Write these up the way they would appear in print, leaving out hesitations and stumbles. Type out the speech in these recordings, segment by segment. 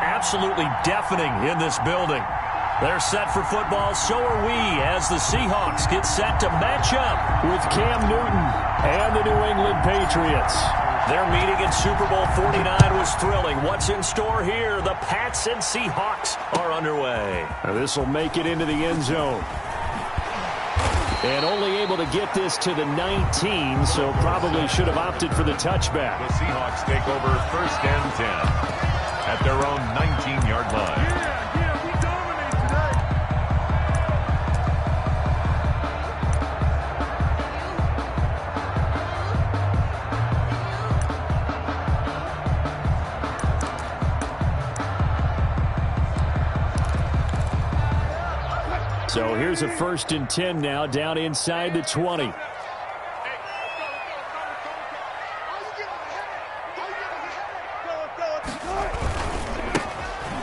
absolutely deafening in this building. They're set for football, so are we, as the Seahawks get set to match up with Cam Newton and the New England Patriots. Their meeting in Super Bowl 49 was thrilling. What's in store here? The Pats and Seahawks are underway. This will make it into the end zone. And only able to get this to the 19, so probably should have opted for the touchback. The Seahawks take over 1st and 10 at their own 19-yard line. So here's a 1st and 10 now, down inside the 20.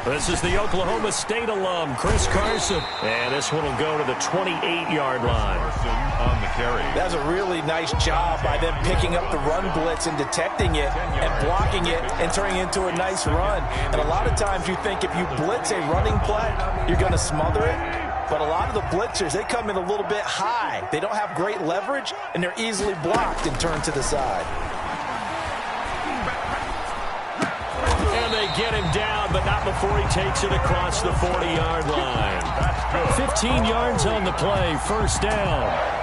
This is the Oklahoma State alum, Chris Carson. And this one will go to the 28-yard line. On the carry. That's a really nice job by them picking up the run blitz and detecting it and blocking it and turning it into a nice run. And a lot of times you think if you blitz a running play, you're going to smother it. But a lot of the blitzers, they come in a little bit high. They don't have great leverage, and they're easily blocked and turned to the side. And they get him down, but not before he takes it across the 40-yard line. 15 yards on the play, 1st down.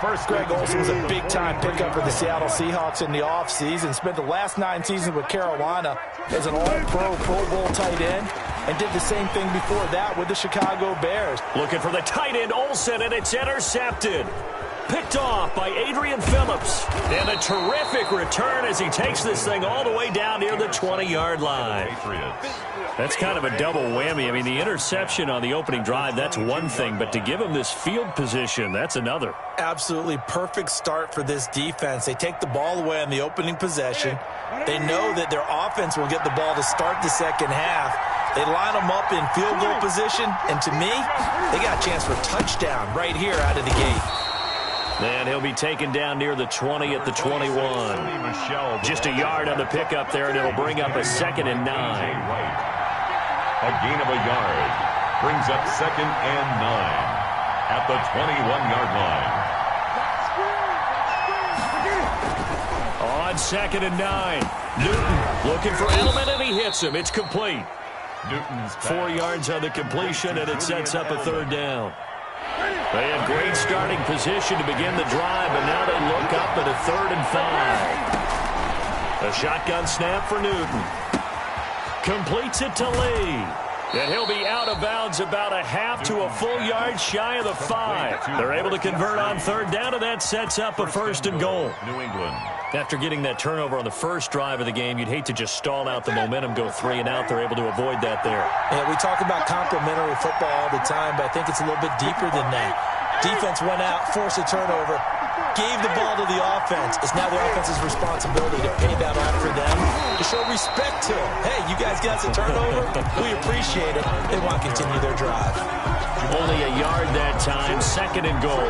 First, Greg Olsen was a big-time pickup for the Seattle Seahawks in the offseason. Spent the last 9 seasons with Carolina as an all-pro, Pro Bowl tight end, and did the same thing before that with the Chicago Bears. Looking for the tight end, Olsen, and it's intercepted. Picked off by Adrian Phillips. And a terrific return as he takes this thing all the way down near the 20-yard line. That's kind of a double whammy. I mean, the interception on the opening drive, that's one thing. But to give him this field position, that's another. Absolutely perfect start for this defense. They take the ball away on the opening possession. They know that their offense will get the ball to start the second half. They line them up in field goal position. And to me, they got a chance for a touchdown right here out of the gate. And he'll be taken down near the 20 at the 21. Just a yard on the pickup there, and it'll bring up a 2nd and 9. A gain of a yard brings up 2nd and 9 at the 21-yard line. On 2nd and 9, Newton looking for Edelman, and he hits him. It's complete. Newton's 4 yards on the completion, and it sets up a 3rd down. They had great starting position to begin the drive, but now they look up at a 3rd and 5. A shotgun snap for Newton. Completes it to Lee. And he'll be out of bounds about a half to a full yard shy of the 5. They're able to convert on 3rd down, and that sets up a 1st and goal. New England. After getting that turnover on the first drive of the game, you'd hate to just stall out the momentum, go 3 and out. They're able to avoid that there. Yeah, we talk about complementary football all the time, but I think it's a little bit deeper than that. Defense went out, forced a turnover, gave the ball to the offense. It's now the offense's responsibility to pay that off for them, to show respect to them. Hey, you guys got a turnover? We appreciate it. They want to continue their drive. Only a yard that time, 2nd and goal.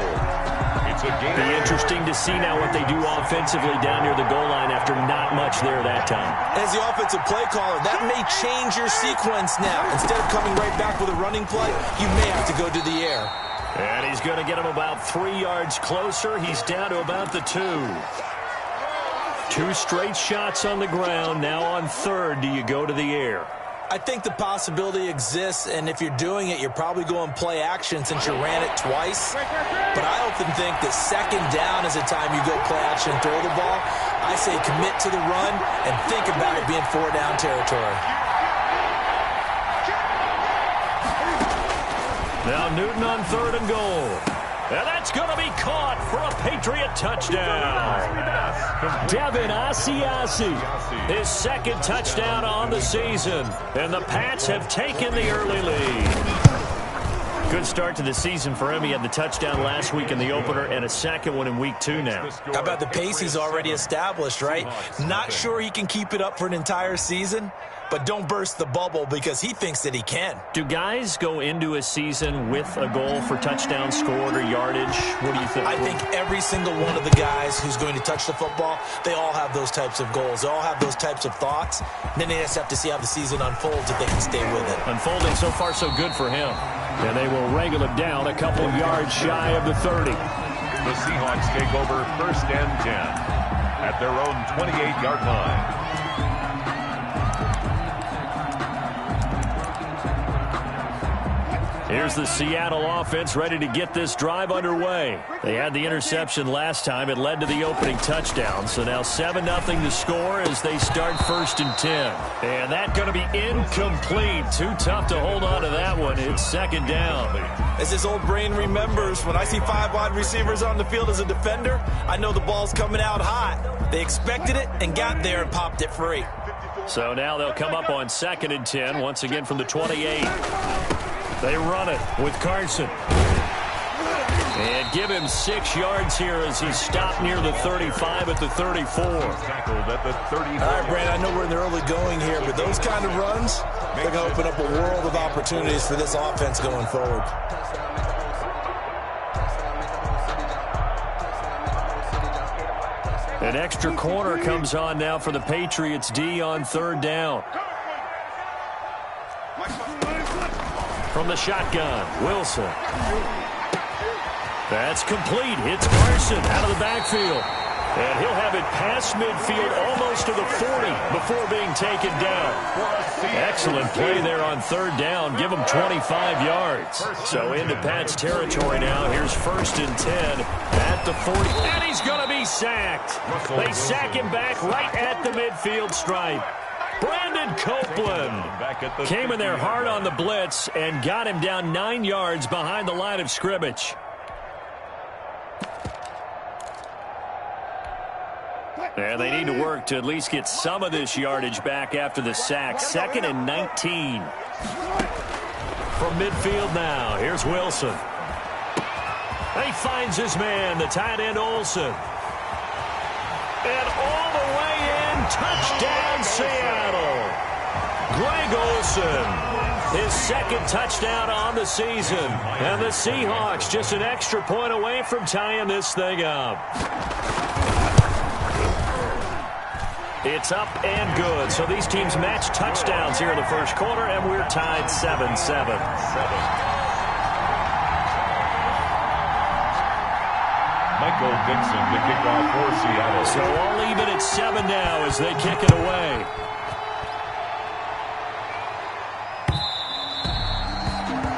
Be interesting to see now what they do offensively down near the goal line after not much there that time. As the offensive play caller, that may change your sequence now. Instead of coming right back with a running play, you may have to go to the air. And he's going to get him about 3 yards closer. He's down to about the 2. 2 straight shots on the ground. Now on 3rd, do you go to the air? I think the possibility exists, and if you're doing it, you're probably going play action since you ran it twice. But I often think that 2nd down is the time you go play action and throw the ball. I say commit to the run and think about it being 4-down territory. Now Newton on 3rd and goal. And that's going to be caught for a Patriot touchdown. Devin Asiasi, his 2nd touchdown on the season. And the Pats have taken the early lead. Good start to the season for him. He had the touchdown last week in the opener and a 2nd one in week 2 now. How about the pace he's already established, right? Not sure he can keep it up for an entire season, but don't burst the bubble because he thinks that he can. Do guys go into a season with a goal for touchdown scored or yardage? What do you think? I think every single one of the guys who's going to touch the football, they all have those types of goals. They all have those types of thoughts. And then they just have to see how the season unfolds if they can stay with it. Unfolding so far so good for him. And they will wrangle him down a couple of yards shy of the 30. The Seahawks take over 1st and 10 at their own 28-yard line. Here's the Seattle offense ready to get this drive underway. They had the interception last time. It led to the opening touchdown. So now 7-0 to score as they start 1st and 10. And that's going to be incomplete. Too tough to hold on to that one. It's 2nd down. As his old brain remembers, when I see 5 wide receivers on the field as a defender, I know the ball's coming out hot. They expected it and got there and popped it free. So now they'll come up on 2nd and 10, once again from the 28. They run it with Carson. And give him 6 yards here as he's stopped near the 35 at the 34. Tackled at the 34. All right, Brad, I know we're in the early going here, but those kind of runs, they're going to open up a world of opportunities for this offense going forward. An extra corner comes on now for the Patriots D on 3rd down. From the shotgun, Wilson. That's complete. Hits Carson out of the backfield. And he'll have it past midfield almost to the 40 before being taken down. Excellent play there on 3rd down. Give him 25 yards. So into Pat's territory now. Here's 1st and 10 at the 40. And he's going to be sacked. They sack him back right at the midfield stripe. Brandon Copeland came in there hard on the blitz and got him down 9 yards behind the line of scrimmage. And they need to work to at least get some of this yardage back after the sack. 2nd and 19. From midfield now, here's Wilson. He finds his man, the tight end Olsen. And all the way in, touchdown Seattle. Greg Olsen, his 2nd touchdown on the season. And the Seahawks just an extra point away from tying this thing up. It's up and good. So these teams match touchdowns here in the 1st quarter, and we're tied 7-7. Michael Dixon to kick off for Seattle. So all even at 7 now as they kick it away.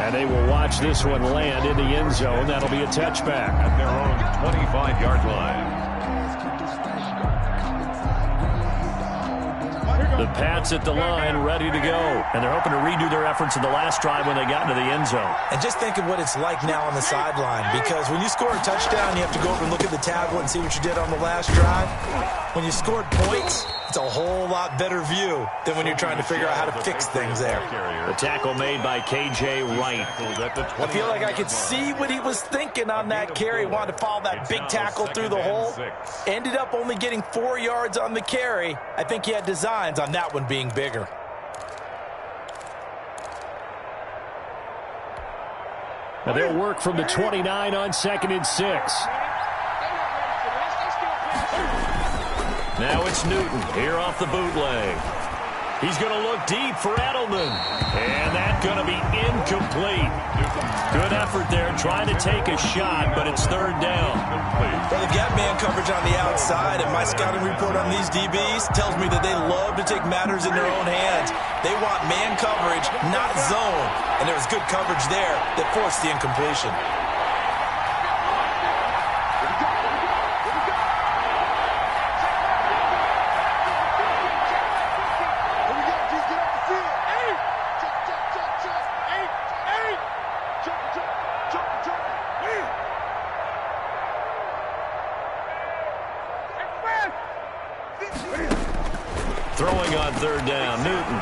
And they will watch this one land in the end zone. That'll be a touchback. At their own 25-yard line. The Pats at the line, ready to go. And they're hoping to redo their efforts in the last drive when they got into the end zone. And just think of what it's like now on the sideline, because when you score a touchdown, you have to go over and look at the tablet and see what you did on the last drive. When you scored points, it's a whole lot better view than when you're trying to figure out how to fix things there. The tackle made by K.J. Wright. I feel like I could see what he was thinking on that carry. Wanted to follow that big tackle through the hole. Ended up only getting 4 yards on the carry. I think he had designs on that one being bigger. Now they'll work from the 29 on 2nd and 6. Now it's Newton here off the bootleg. He's going to look deep for Edelman. And that's going to be incomplete. Good effort there trying to take a shot, but it's 3rd down. Well, they've got man coverage on the outside, and my scouting report on these DBs tells me that they love to take matters in their own hands. They want man coverage, not zone. And there was good coverage there that forced the incompletion. Throwing on 3rd down, Newton.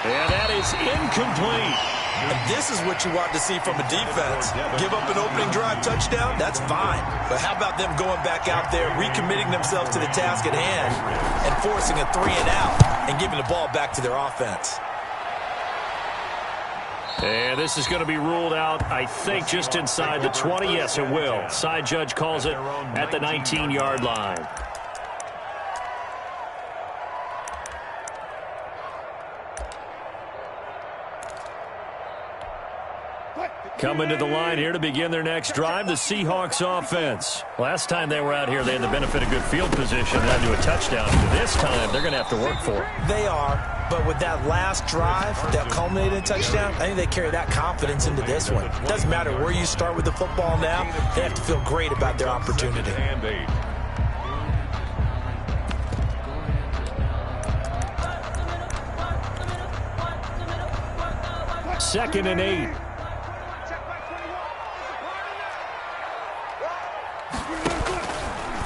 And that is incomplete. And this is what you want to see from a defense. Give up an opening drive touchdown, that's fine. But how about them going back out there, recommitting themselves to the task at hand, and forcing a 3-and-out and giving the ball back to their offense? And this is going to be ruled out, I think, just inside the 20. Yes, it will. Side judge calls it at the 19-yard line. Coming to the line here to begin their next drive, the Seahawks offense. Last time they were out here, they had the benefit of good field position and had to do a touchdown. This time, they're going to have to work for it. They are, but with that last drive that culminated in a touchdown, I think they carry that confidence into this one. It doesn't matter where you start with the football now, they have to feel great about their opportunity. Second and 8.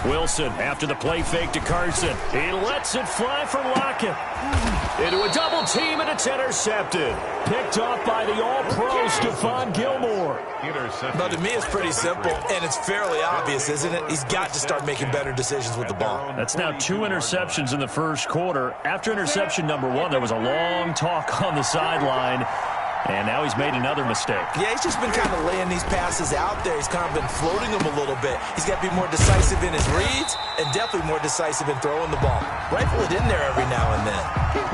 Wilson after the play fake to Carson. He lets it fly for Lockett. Into a double team, and it's intercepted. Picked off by the all-pro Stephon Gilmore. But to me, it's pretty simple, and it's fairly obvious, isn't it? He's got to start making better decisions with the ball. That's now 2 interceptions in the first quarter. After interception number 1, there was a long talk on the sideline. And now he's made another mistake. Yeah, he's just been kind of laying these passes out there. He's kind of been floating them a little bit. He's got to be more decisive in his reads and definitely more decisive in throwing the ball. Rifle it in there every now and then.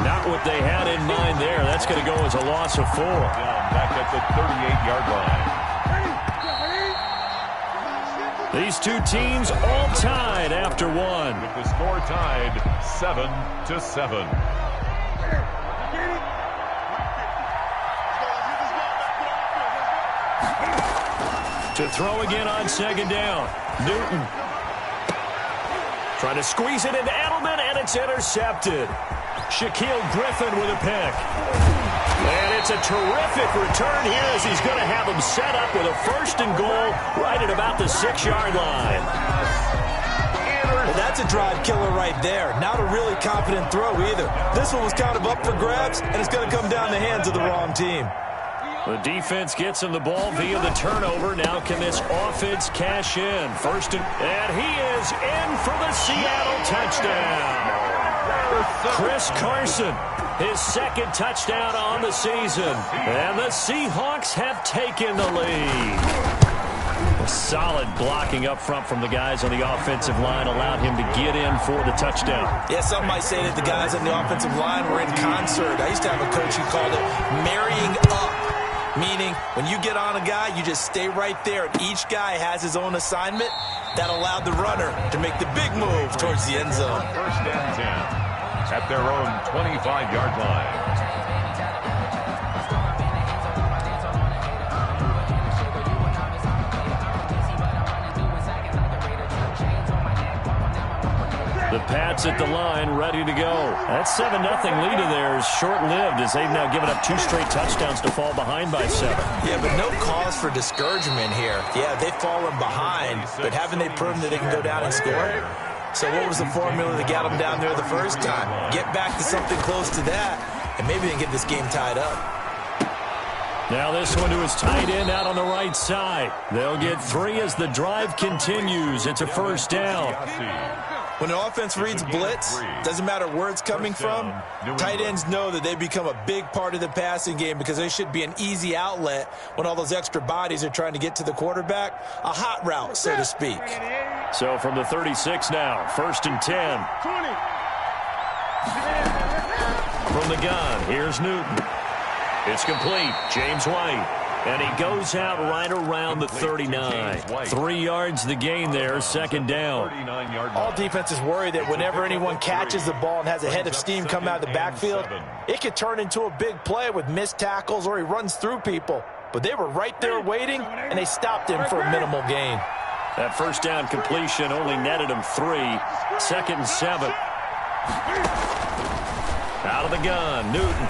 Not what they had in mind there. That's going to go as a loss of 4. Back at the 38-yard line. These two teams all tied after 1. With the score tied 7-7. To throw again on second down. Newton. Trying to squeeze it into Edelman, and it's intercepted. Shaquille Griffin with a pick. And it's a terrific return here as he's going to have him set up with a 1st and goal right at about the 6-yard line. Well, that's a drive killer right there. Not a really confident throw either. This one was kind of up for grabs, and it's going to come down the hands of the wrong team. The defense gets him the ball via the turnover. Now can this offense cash in? And he is in for the Seattle touchdown. Chris Carson, his 2nd touchdown on the season. And the Seahawks have taken the lead. A solid blocking up front from the guys on the offensive line allowed him to get in for the touchdown. Yeah, some might say that the guys on the offensive line were in concert. I used to have a coach who called it marrying up. Meaning, when you get on a guy, you just stay right there, and each guy has his own assignment. That allowed the runner to make the big move towards the end zone. 1st and 10 at their own 25-yard line. The Pats at the line, ready to go. That 7-0 lead of theirs short-lived as they've now given up 2 straight touchdowns to fall behind by 7. Yeah, but no cause for discouragement here. Yeah, they've fallen behind, but haven't they proven that they can go down and score? So what was the formula that got them down there the first time? Get back to something close to that, and maybe they can get this game tied up. Now this one to his tight end out on the right side. They'll get 3 as the drive continues. It's a 1st down. When the offense reads blitz, doesn't matter where it's coming from, tight ends know that they become a big part of the passing game because they should be an easy outlet when all those extra bodies are trying to get to the quarterback. A hot route, so to speak. So from the 36 now, 1st and 10. From the gun, here's Newton. It's complete. James White. And he goes out right around the 39. 3 yards the gain there, 2nd down. All defenses worry that whenever anyone catches the ball and has a head of steam come out of the backfield, it could turn into a big play with missed tackles or he runs through people. But they were right there waiting, and they stopped him for a minimal gain. That 1st down completion only netted him 3. 2nd and 7. Out of the gun, Newton.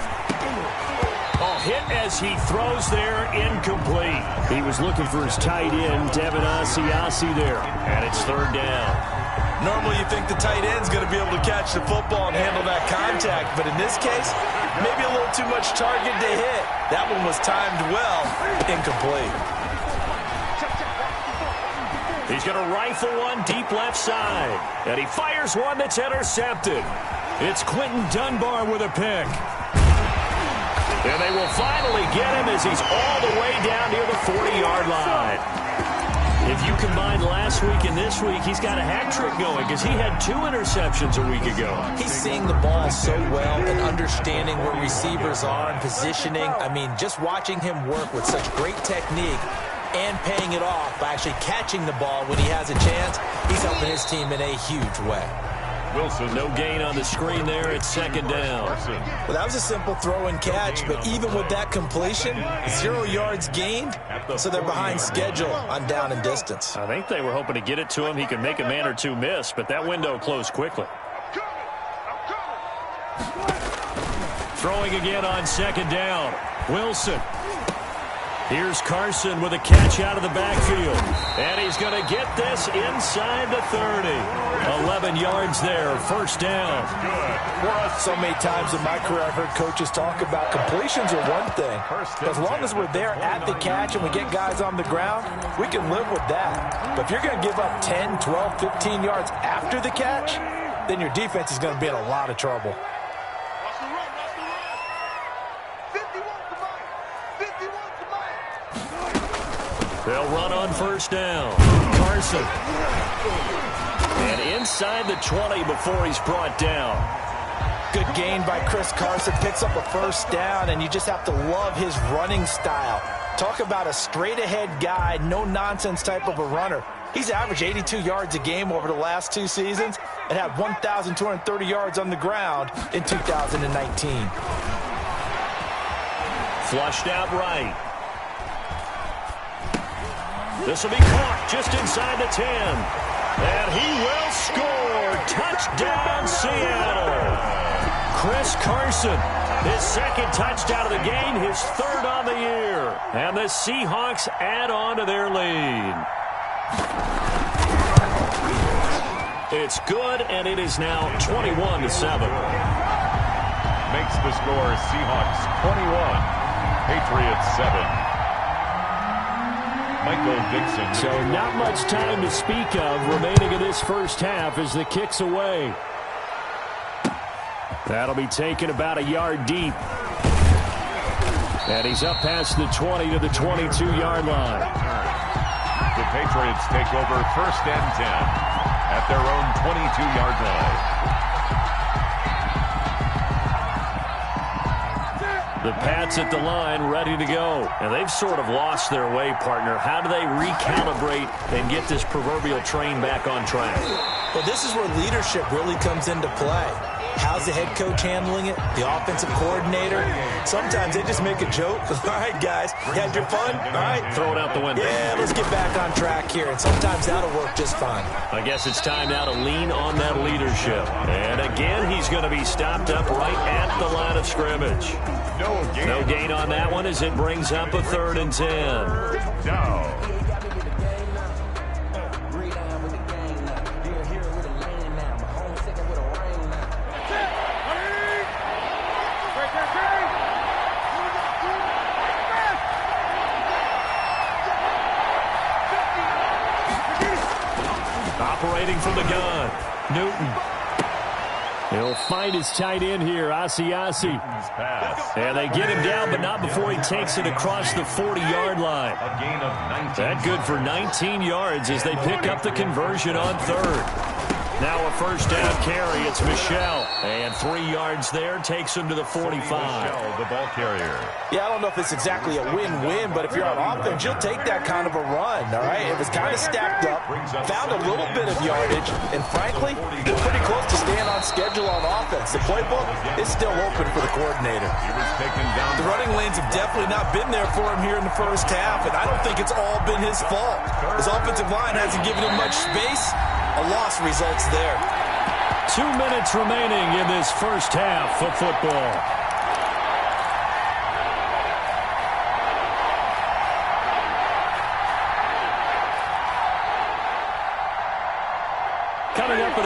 Hit as he throws there, incomplete. He was looking for his tight end, Devin Asiasi there. And it's 3rd down. Normally you think the tight end's going to be able to catch the football and handle that contact, but in this case, maybe a little too much target to hit. That one was timed well, incomplete. He's going to rifle one deep left side, and he fires one that's intercepted. It's Quentin Dunbar with a pick. And they will finally get him as he's all the way down near the 40-yard line. If you combine last week and this week, he's got a hat trick going because he had 2 interceptions a week ago. He's seeing the ball so well and understanding where receivers are and positioning. I mean, just watching him work with such great technique and paying it off by actually catching the ball when he has a chance, he's helping his team in a huge way. Wilson, no gain on the screen there. It's second down. Well, that was a simple throw and catch, but even with that completion, 0 yards gained, so they're behind schedule on down and distance. I think they were hoping to get it to him. He could make a man or two miss, but that window closed quickly. Throwing again on second down. Wilson. Here's Carson with a catch out of the backfield. And he's going to get this inside the 30. 11 yards there, first down. So many times in my career I've heard coaches talk about completions are one thing. As long as we're there at the catch and we get guys on the ground, we can live with that. But if you're going to give up 10, 12, 15 yards after the catch, then your defense is going to be in a lot of trouble. They'll run on first down. Carson. And inside the 20 before he's brought down. Good gain by Chris Carson. Picks up a first down, and you just have to love his running style. Talk about a straight-ahead guy, no-nonsense type of a runner. He's averaged 82 yards a game over the last 2 seasons and had 1,230 yards on the ground in 2019. Flushed out right. This will be caught just inside the 10. And he will score. Touchdown, Seattle. Chris Carson, his second touchdown of the game, his 3rd on the year. And the Seahawks add on to their lead. It's good, and it is now 21-7. Makes the score Seahawks 21, Patriots 7. Michael Dixon. So not much time to speak of remaining in this first half as the kick's away. That'll be taken about a yard deep. And he's up past the 20 to the 22-yard line. The Patriots take over 1st and 10 at their own 22-yard line. The Pats at the line, ready to go. And they've sort of lost their way, partner. How do they recalibrate and get this proverbial train back on track? Well, this is where leadership really comes into play. How's the head coach handling it? The offensive coordinator? Sometimes they just make a joke. All right, guys, you had your fun? All right. Throw it out the window. Yeah, let's get back on track here. And sometimes that'll work just fine. I guess it's time now to lean on that leadership. And again, he's going to be stopped up right at the line of scrimmage. No gain on that one as it brings up a 3rd and 10. No. Operating from the gun, Newton. He'll find his tight end here, Asiasi. And they get him down, but not before he takes it across the 40-yard line. A gain of 19. That good for 19 yards as they pick up the conversion on 3rd. Now a first down carry. It's Michel. And 3 yards there takes him to the 45. Michel, the ball carrier. Yeah, I don't know if it's exactly a win-win, but if you're on offense, you'll take that kind of a run, all right? It was kind of stacked up, found a little bit of yardage, and frankly, they're pretty close to staying on schedule on offense. The playbook is still open for the coordinator. He was taken down. The running lanes have definitely not been there for him here in the first half, and I don't think it's all been his fault. His offensive line hasn't given him much space. A loss results there. 2 minutes remaining in this first half of football. Coming up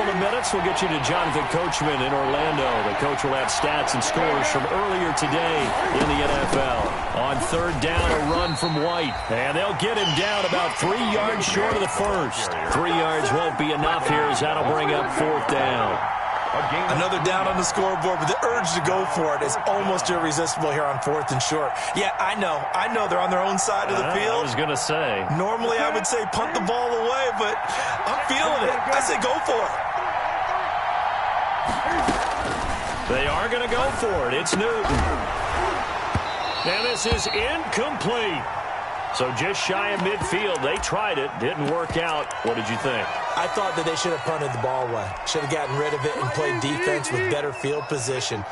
couple of minutes, we'll get you to Jonathan Coachman in Orlando. The coach will have stats and scores from earlier today in the NFL. On third down, a run from White. And they'll get him down about 3 yards short of the first. 3 yards won't be enough here as that'll bring up fourth down. Another down on the scoreboard, but the urge to go for it is almost irresistible here on fourth and short. Yeah, I know they're on their own side of the field. I was going to say. Normally I would say punt the ball away, but I'm feeling it. I say go for it. They are going to go for it. It's Newton. And this is incomplete. So just shy of midfield. They tried it. Didn't work out. What did you think? I thought that they should have punted the ball away. Should have gotten rid of it and played defense with better field position.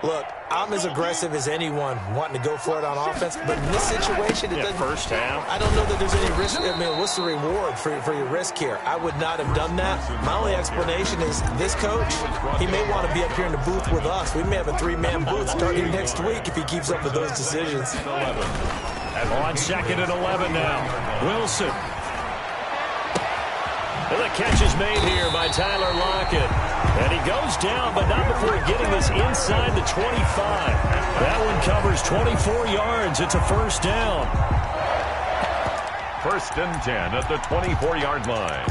Look, I'm as aggressive as anyone wanting to go for it on offense, but in this situation, it doesn't. First half. I don't know that there's any risk. I mean, what's the reward for your risk here? I would not have done that. My only explanation is this coach, he may want to be up here in the booth with us. We may have a three-man booth starting next week if he keeps up with those decisions. On second and 11 now. Wilson. And the catch is made here by Tyler Lockett. And he goes down, but not before getting this inside the 25. That one covers 24 yards. It's a first down. First and 10 at the 24-yard line.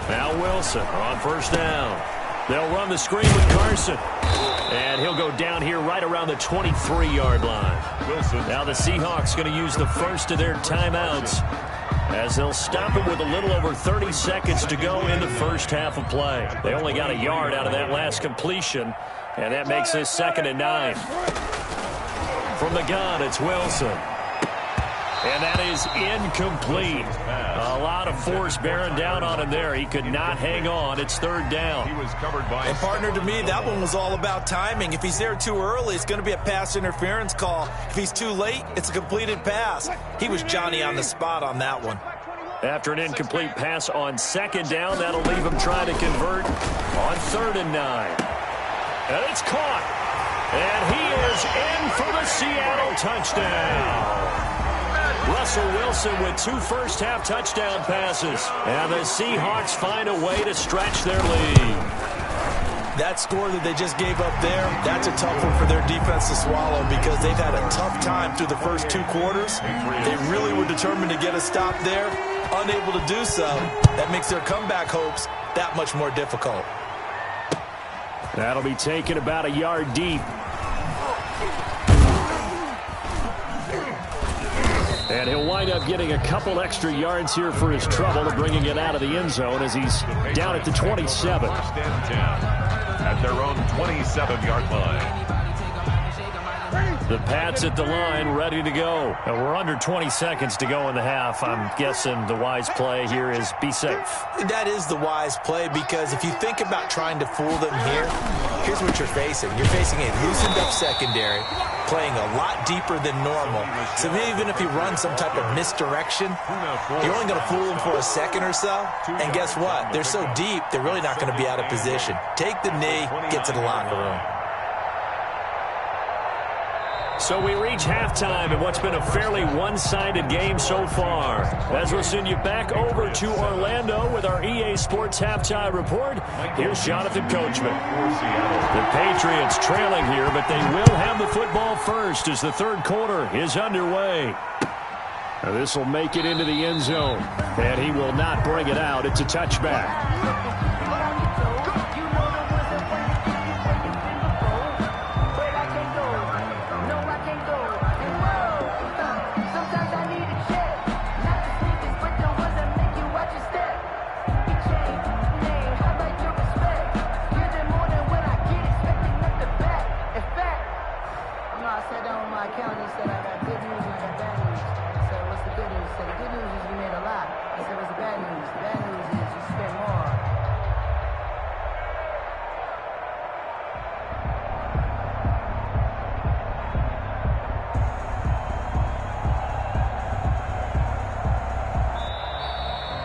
Now Wilson on first down. They'll run the screen with Carson. And he'll go down here right around the 23-yard line. Now the Seahawks going to use the first of their timeouts as they'll stop him with a little over 30 seconds to go in the first half of play. They only got a yard out of that last completion, and that makes this 2nd and 9. From the gun, it's Wilson. And that is incomplete. A lot of force bearing down on him there. He could not hang on. It's third down. He was covered by. And partner, to me, that one was all about timing. If he's there too early, it's going to be a pass interference call. If he's too late, it's a completed pass. He was Johnny on the spot on that one. After an incomplete pass on second down, that'll leave him trying to convert on 3rd and 9. And it's caught. And he is in for the Seattle touchdown. Russell Wilson with 2 first-half touchdown passes. And the Seahawks find a way to stretch their lead. That score that they just gave up there, that's a tough one for their defense to swallow because they've had a tough time through the first 2 quarters. They really were determined to get a stop there. Unable to do so, that makes their comeback hopes that much more difficult. That'll be taken about a yard deep. And he'll wind up getting a couple extra yards here for his trouble, bringing it out of the end zone as he's down at the 27. First and 10 at their own 27-yard line. The Pats at the line, ready to go. And we're under 20 seconds to go in the half. I'm guessing the wise play here is be safe. That is the wise play because if you think about trying to fool them here, here's what you're facing. You're facing a loosened-up secondary, playing a lot deeper than normal. So even if you run some type of misdirection, you're only going to fool them for a second or so. And guess what? They're so deep, they're really not going to be out of position. Take the knee, get to the locker room. So we reach halftime in what's been a fairly one-sided game so far. As we'll send you back over to Orlando with our EA Sports Halftime Report, here's Jonathan Coachman. The Patriots trailing here, but they will have the football first as the third quarter is underway. Now this will make it into the end zone, and he will not bring it out. It's a touchback.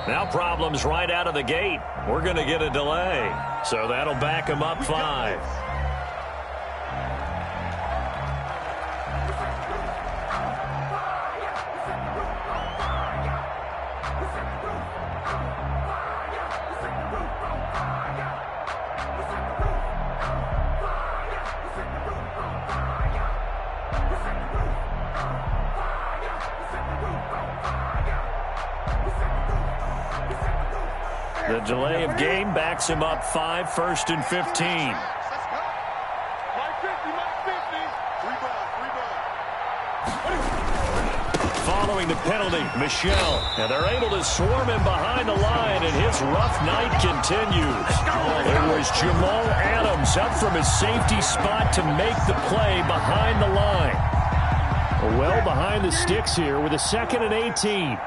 Now problems right out of the gate. We're going to get a delay. So that'll back them up 5. The delay of game backs him up 5, 1st and 15. Following the penalty, Michel. And they're able to swarm him behind the line, and his rough night continues. It was Jamal Adams up from his safety spot to make the play behind the line. Well behind the sticks here with a 2nd and 18.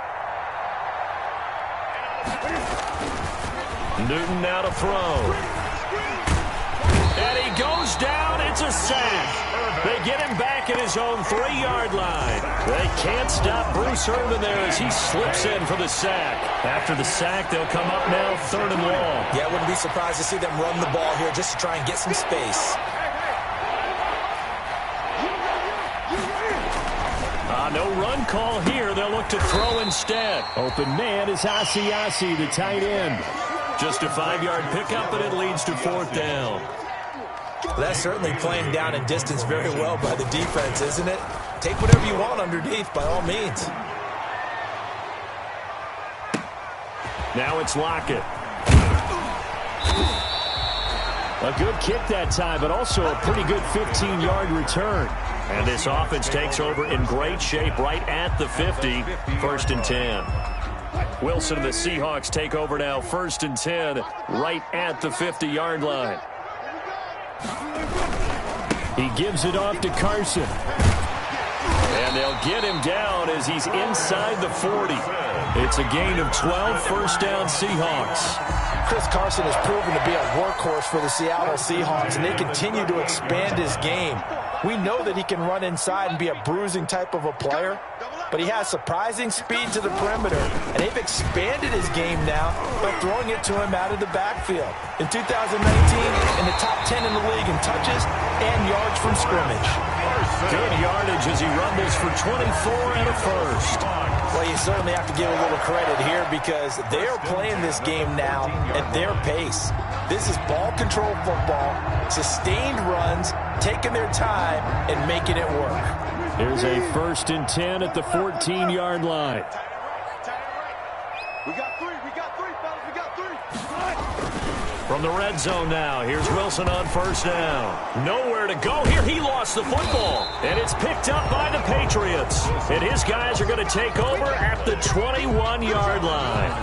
Newton now to throw. And he goes down. It's a sack. They get him back at his own 3-yard line. They can't stop Bruce Irvin there as he slips in for the sack. After the sack, they'll come up now 3rd and long. Yeah, I wouldn't be surprised to see them run the ball here just to try and get some space. No run call here. They'll look to throw instead. Open man is Asiasi, the tight end. Just a 5-yard pickup, and it leads to 4th down. That's certainly playing down and distance very well by the defense, isn't it? Take whatever you want underneath, by all means. Now it's Lockett. A good kick that time, but also a pretty good 15-yard return. And this offense takes over in great shape right at the 50, 1st and 10. Wilson and the Seahawks take over now, 1st and 10, right at the 50-yard line. He gives it off to Carson. And they'll get him down as he's inside the 40. It's a gain of 12, 1st down Seahawks. Chris Carson has proven to be a workhorse for the Seattle Seahawks, and they continue to expand his game. We know that he can run inside and be a bruising type of a player, but he has surprising speed to the perimeter, and they've expanded his game now by throwing it to him out of the backfield. In 2019, in the top 10 in the league in touches and yards from scrimmage. Good yardage as he rumbles for 24 and a 1st. Well, you certainly have to give a little credit here because they're playing this game now at their pace. This is ball control football, sustained runs, taking their time and making it work. Here's a 1st and 10 at the 14-yard line. We got three, fellas, we got 3. From the red zone now, here's Wilson on 1st down. Nowhere to go here. He lost the football, and it's picked up by the Patriots. And his guys are going to take over at the 21-yard line.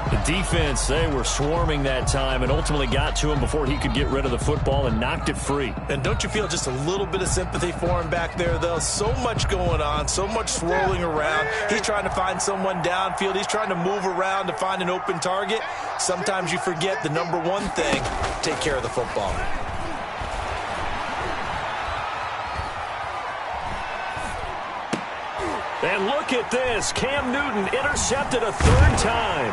The defense, they were swarming that time and ultimately got to him before he could get rid of the football and knocked it free. And don't you feel just a little bit of sympathy for him back there, though? So much going on, so much swirling around. He's trying to find someone downfield. He's trying to move around to find an open target. Sometimes you forget the number one thing, take care of the football. And look at this. Cam Newton intercepted a 3rd time.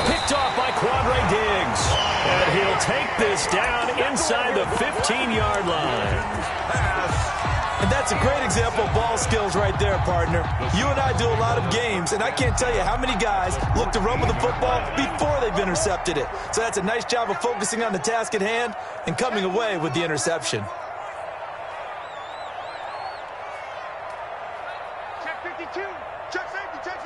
Picked off by Quandre Diggs. And he'll take this down inside the 15-yard line. And that's a great example of ball skills right there, partner. You and I do a lot of games, and I can't tell you how many guys look to run with the football before they've intercepted it. So that's a nice job of focusing on the task at hand and coming away with the interception. Check 52. Check safety. Check.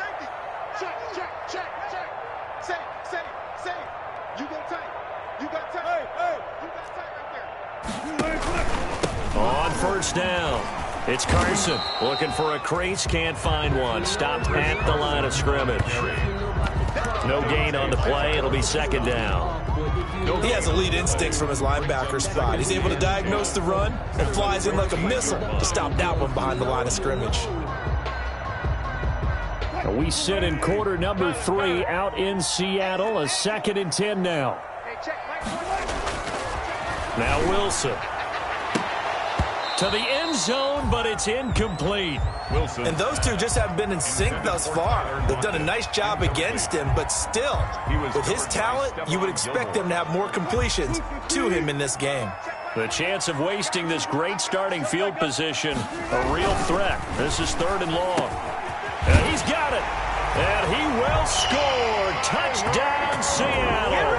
Safe. You go tight. Hey. You got tight right there. On 1st down, it's Carson looking for a crease, can't find one. Stopped at the line of scrimmage. No gain on the play. It'll be 2nd down. He has elite instincts from his linebacker spot. He's able to diagnose the run and flies in like a missile to stop that one behind the line of scrimmage. We sit in quarter number 3 out in Seattle. A 2nd and 10 now. Now Wilson. To the end zone, but it's incomplete. Wilson. And those two just haven't been in sync thus far. They've done a nice job against him, but still, with his talent, you would expect them to have more completions to him in this game. The chance of wasting this great starting field position, a real threat. This is 3rd and long. And he's got it. And he will score. Touchdown, Seattle.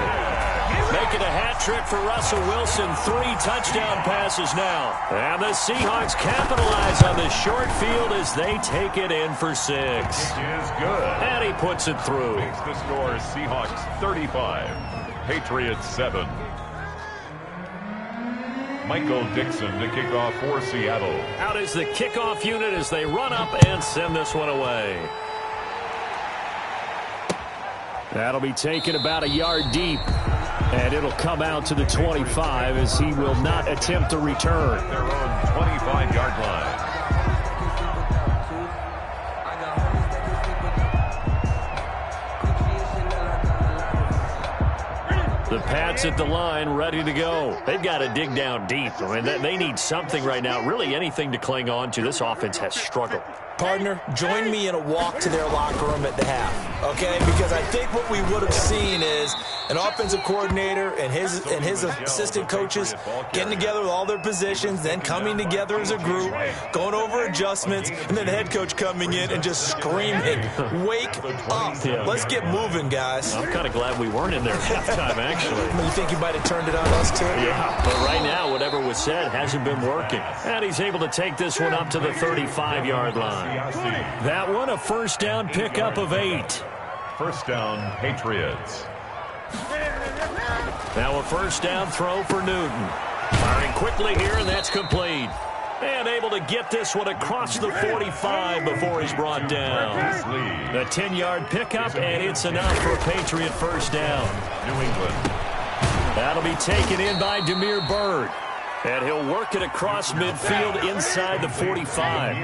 Making a hat trick for Russell Wilson. 3 touchdown passes now. And the Seahawks capitalize on the short field as they take it in for 6. It is good. And he puts it through. Makes the score Seahawks 35, Patriots 7. Michael Dixon to kick off for Seattle. Out is the kickoff unit as they run up and send this one away. That'll be taken about a yard deep. And it'll come out to the 25 as he will not attempt to return. Their own 25-yard line. The Pats at the line, ready to go. They've got to dig down deep. I mean, they need something right now, really anything to cling on to. This offense has struggled. Partner, join me in a walk to their locker room at the half, okay? Because I think what we would have seen is an offensive coordinator and his assistant coaches getting together with all their positions, then coming together as a group, going over adjustments, and then the head coach coming in and just screaming, "Wake up. Let's get moving, guys." I'm kind of glad we weren't in there at halftime, actually. You think he might have turned it on us, too? Yeah, but right now, whatever was said hasn't been working. And he's able to take this one up to the 35-yard line. That one, a first down pickup of 8. First down, Patriots. Now a first down throw for Newton. Firing quickly here, and that's complete. And able to get this one across the 45 before he's brought down. The 10-yard pickup, and it's enough for a Patriot first down. New England. That'll be taken in by Damiere Byrd. And he'll work it across midfield inside the 45.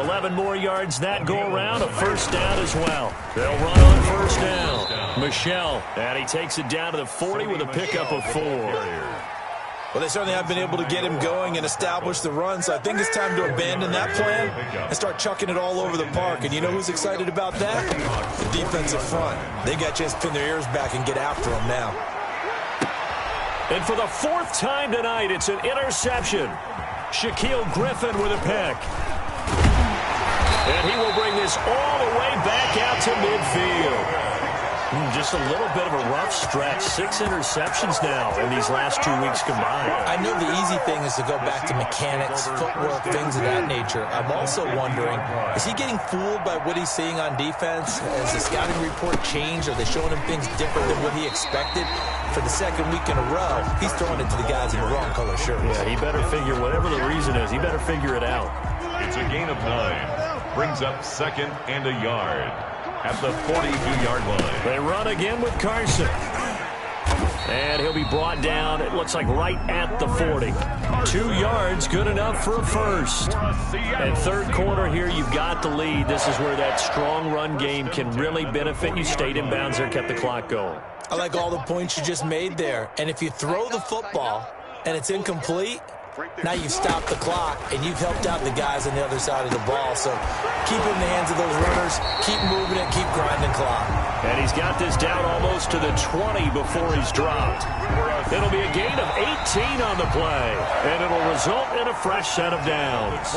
11 more yards that go around, a first down as well. They'll run on first down. Michel, and he takes it down to the 40 with a pickup of 4. Well, they certainly have been able to get him going and establish the run, so I think it's time to abandon that plan and start chucking it all over the park. And you know who's excited about that? The defensive front. They got a chance to pin their ears back and get after him now. And for the 4th time tonight, it's an interception. Shaquille Griffin with a pick. And he will bring this all the way back out to midfield. Just a little bit of a rough stretch. 6 interceptions now in these last 2 weeks combined. I know the easy thing is to go back to mechanics, footwork, things of that nature. I'm also wondering, is he getting fooled by what he's seeing on defense? Has the scouting report changed? Are they showing him things different than what he expected? For the 2nd week in a row, he's throwing it to the guys in the wrong color shirts. Yeah, he better figure, whatever the reason is, he better figure it out. It's a gain of 9. Brings up 2nd and a yard at the 42-yard line. They run again with Carson. And he'll be brought down, it looks like right at the 40. 2 yards, good enough for a first. And third quarter here, you've got the lead. This is where that strong run game can really benefit you. Stayed in bounds there, kept the clock going. I like all the points you just made there. And if you throw the football and it's incomplete, now you've stopped the clock and you've helped out the guys on the other side of the ball. So keep it in the hands of those runners, keep moving it, keep grinding clock. And he's got this down almost to the 20 before he's dropped. It'll be a gain of 18 on the play, and it'll result in a fresh set of downs.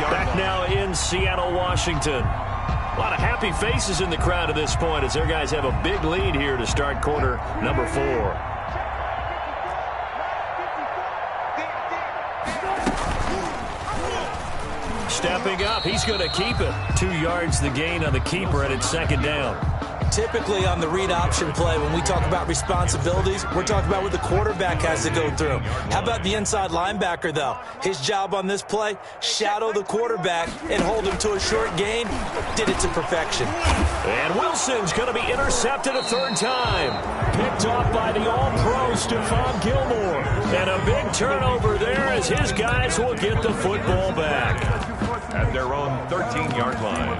Back now in Seattle, Washington. A lot of happy faces in the crowd at this point as their guys have a big lead here to start quarter number 4. Stepping up, he's going to keep it. 2 yards the gain on the keeper, and it's 2nd down. Typically on the read option play, when we talk about responsibilities, we're talking about what the quarterback has to go through. How about the inside linebacker, though? His job on this play, shadow the quarterback and hold him to a short gain. Did it to perfection. And Wilson's going to be intercepted a 3rd time. Picked off by the all-pro Stephon Gilmore. And a big turnover there as his guys will get the football back. At their own 13-yard line.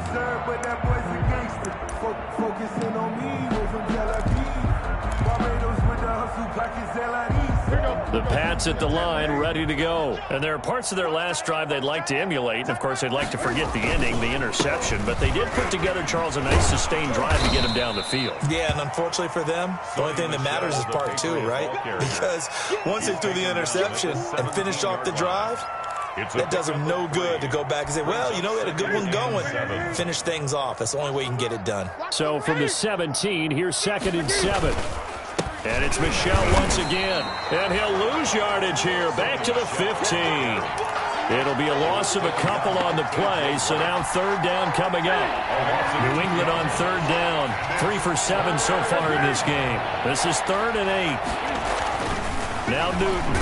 The Pats at the line, ready to go. And there are parts of their last drive they'd like to emulate. And, of course, they'd like to forget the ending, the interception. But they did put together, Charles, a nice sustained drive to get him down the field. Yeah, and unfortunately for them, the only thing that matters is part 2, right? Because once they threw the interception and finished off the drive, that does them no good to go back and say, well, you know, we had a good one going. Finish things off. That's the only way you can get it done. So from the 17, here's 2nd and 7. And it's Michel once again. And he'll lose yardage here. Back to the 15. It'll be a loss of a couple on the play, so now third down coming up. New England on third down. 3 for 7 so far in this game. This is 3rd and 8. Now Newton.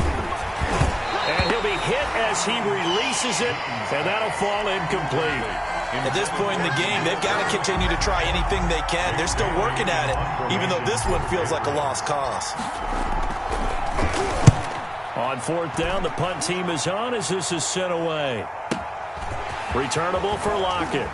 And he'll be hit as he releases it, and that'll fall incomplete. At this point in the game, they've got to continue to try anything they can. They're still working at it, even though this one feels like a lost cause. On 4th down, the punt team is on as this is sent away. Returnable for Lockett.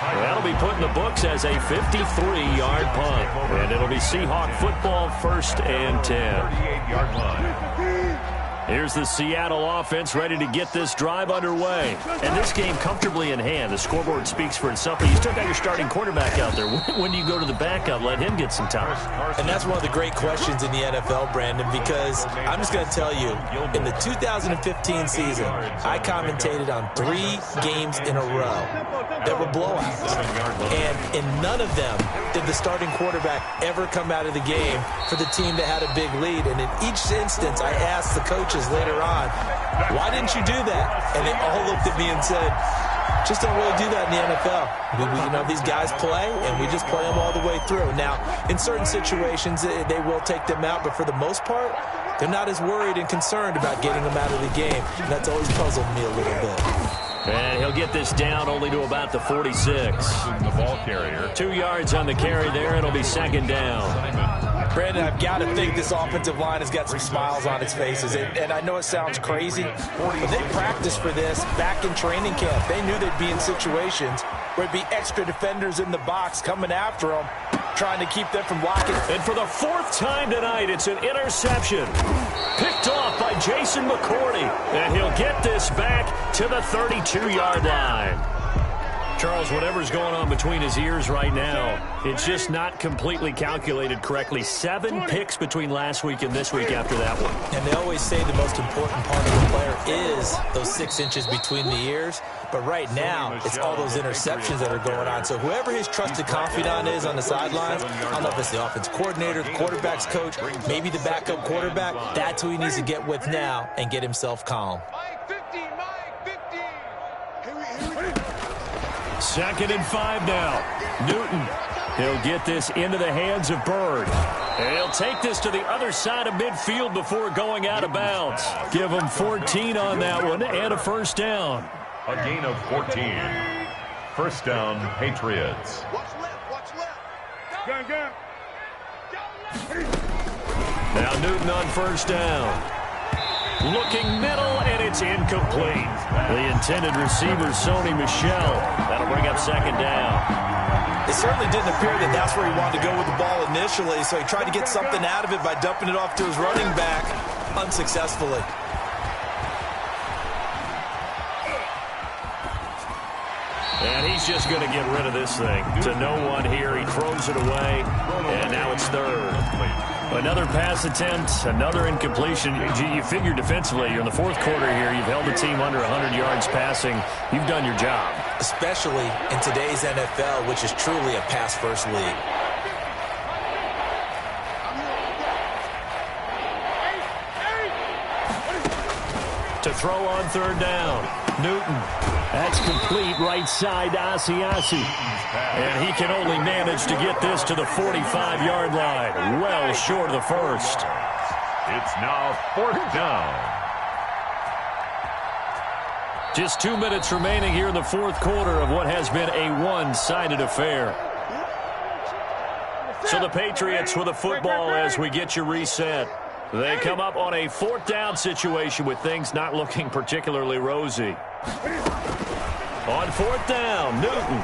That'll be put in the books as a 53-yard punt. And it'll be Seahawk football, 1st and 10. 38-yard line. Here's the Seattle offense ready to get this drive underway. And this game comfortably in hand. The scoreboard speaks for itself. But you still got your starting quarterback out there. When do you go to the backup? Let him get some time. And that's one of the great questions in the NFL, Brandon, because I'm just going to tell you, in the 2015 season, I commentated on 3 games in a row that were blowouts. And in none of them did the starting quarterback ever come out of the game for the team that had a big lead. And in each instance, I asked the coaches later on, why didn't you do that? And they all looked at me and said, just don't really do that in the NFL. These guys play, and we just play them all the way through. Now, in certain situations, they will take them out, but for the most part, they're not as worried and concerned about getting them out of the game. And that's always puzzled me a little bit. And he'll get this down only to about the 46. The ball carrier. 2 yards on the carry there. It'll be 2nd down. Brandon, I've got to think this offensive line has got some smiles on its faces. And I know it sounds crazy, but they practiced for this back in training camp. They knew they'd be in situations where it'd be extra defenders in the box coming after them, trying to keep them from blocking. And for the 4th time tonight, it's an interception. Picked off by Jason McCourty. And he'll get this back to the 32-yard line. Charles, whatever's going on between his ears right now, it's just not completely calculated correctly. 7 picks between last week and this week after that one. And they always say the most important part of the player is those 6 inches between the ears. But right now, it's all those interceptions that are going on. So whoever his trusted confidant is on the sidelines, I don't know if it's the offense coordinator, the quarterback's coach, maybe the backup quarterback, that's who he needs to get with now and get himself calm. 2nd and 5 now. Newton. He'll get this into the hands of Bird. And he'll take this to the other side of midfield before going out of bounds. Give him 14 on that one and a 1st down. A gain of 14. 1st down, Patriots. Watch left. Go. Now Newton on 1st down. Looking middle, and it's incomplete. The intended receiver, Sony Michel. That'll bring up 2nd down. It certainly didn't appear that that's where he wanted to go with the ball initially, so he tried to get something out of it by dumping it off to his running back unsuccessfully. And he's just going to get rid of this thing. To no one here. He throws it away, and now it's 3rd. Another pass attempt, another incompletion. You figure defensively, you're in the 4th quarter here. You've held the team under 100 yards passing. You've done your job. Especially in today's NFL, which is truly a pass-first league. To throw on 3rd down. Newton. That's complete right side to Asiasi. And he can only manage to get this to the 45-yard line. Well short of the 1st. It's now 4th down. Just 2 minutes remaining here in the 4th quarter of what has been a one-sided affair. So the Patriots with the football as we get you reset. They come up on a 4th down situation with things not looking particularly rosy. On 4th down, Newton.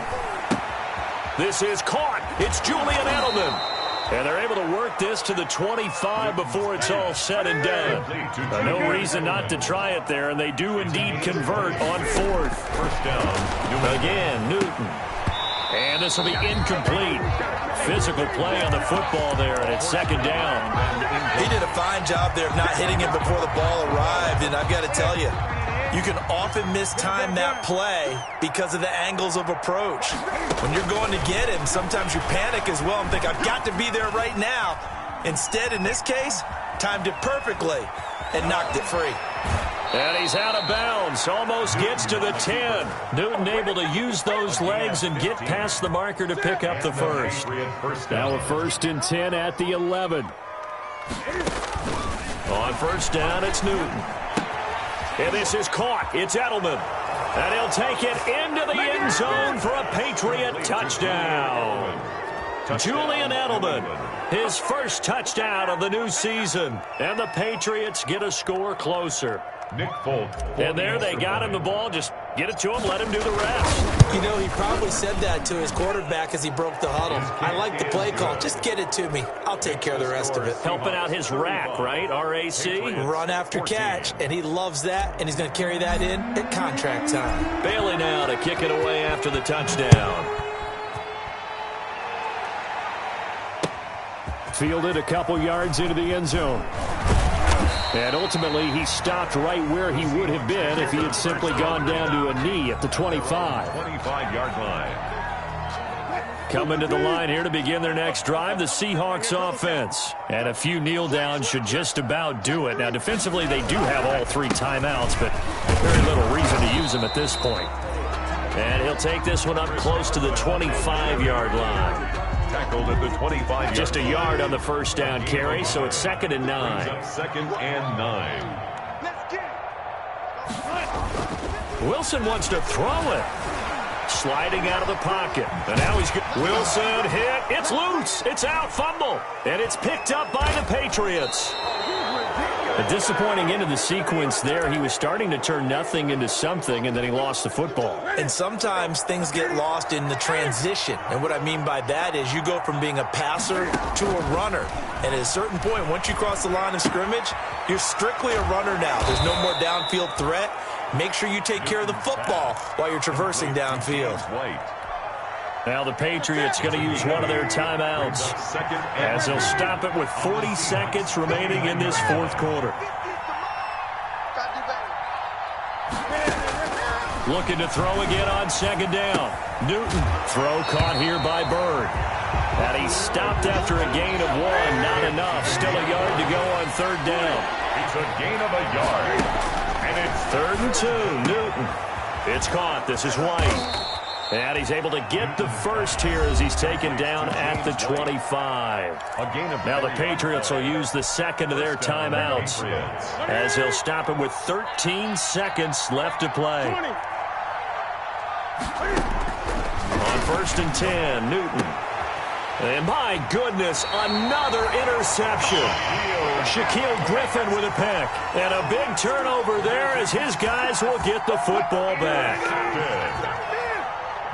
This is caught. It's Julian Edelman. And they're able to work this to the 25 before it's all said and done. No reason not to try it there, and they do indeed convert on 4th. 1st down. Again, Newton. And this will be incomplete. Physical play on the football there, and it's 2nd down. He did a fine job there of not hitting him before the ball arrived, and I've got to tell you, You can often mistime that play because of the angles of approach. When you're going to get him, sometimes you panic as well and think, I've got to be there right now. Instead, in this case, timed it perfectly and knocked it free. And he's out of bounds, almost gets to the 10. Newton able to use those legs and get past the marker to pick up the first. Now a 1st and 10 at the 11. On first down, it's Newton. And this is caught. It's Edelman. And he'll take it into the end zone for a Patriot touchdown. Julian Edelman, his first touchdown of the new season. And the Patriots get a score closer. And there they got him the ball. Just get it to him, let him do the rest. You know, he probably said that to his quarterback as he broke the huddle. I like the play call. Just get it to me. I'll take care of the rest of it. Helping out his rack, right? R-A-C? Run after catch, and he loves that, and he's going to carry that in at contract time. Bailey now to kick it away after the touchdown. Fielded a couple yards into the end zone. And ultimately, he stopped right where he would have been if he had simply gone down to a knee at the 25. 25-yard line. Coming to the line here to begin their next drive, the Seahawks offense. And a few kneel downs should just about do it. Now, defensively, they do have all 3 timeouts, but very little reason to use them at this point. And he'll take this one up close to the 25-yard line. Tackled at the 25-yard. Just a yard on the first down carry, so it's 2nd and 9. 2nd and 9. Wilson wants to throw it. Sliding out of the pocket. And now he's good. Wilson hit. It's loose. It's out. Fumble. And it's picked up by the Patriots. A disappointing end of the sequence there. He was starting to turn nothing into something, and then he lost the football. And sometimes things get lost in the transition. And what I mean by that is you go from being a passer to a runner. And at a certain point, once you cross the line of scrimmage, you're strictly a runner now. There's no more downfield threat. Make sure you take care of the football while you're traversing downfield. Now the Patriots going to use one of their timeouts as they'll stop it with 40 seconds remaining in this 4th quarter. Looking to throw again on 2nd down. Newton, throw caught here by Bird. And he stopped after a gain of 1. Not enough. Still a yard to go on 3rd down. It's a gain of a yard. And it's 3rd and 2. Newton. It's caught. This is White. And he's able to get the first here as he's taken down at the 25. Now the Patriots will use the 2nd of their timeouts as they'll stop it with 13 seconds left to play. On 1st and 10, Newton. And my goodness, another interception. Shaquille Griffin with a pick. And a big turnover there as his guys will get the football back.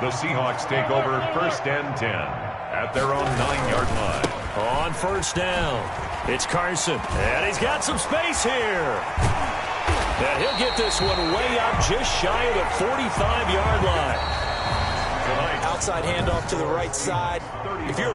The Seahawks take over 1st and 10 at their own 9-yard line. On 1st down, it's Carson. And he's got some space here. And he'll get this one way up just shy of the 45-yard line. Outside handoff to the right side. If you're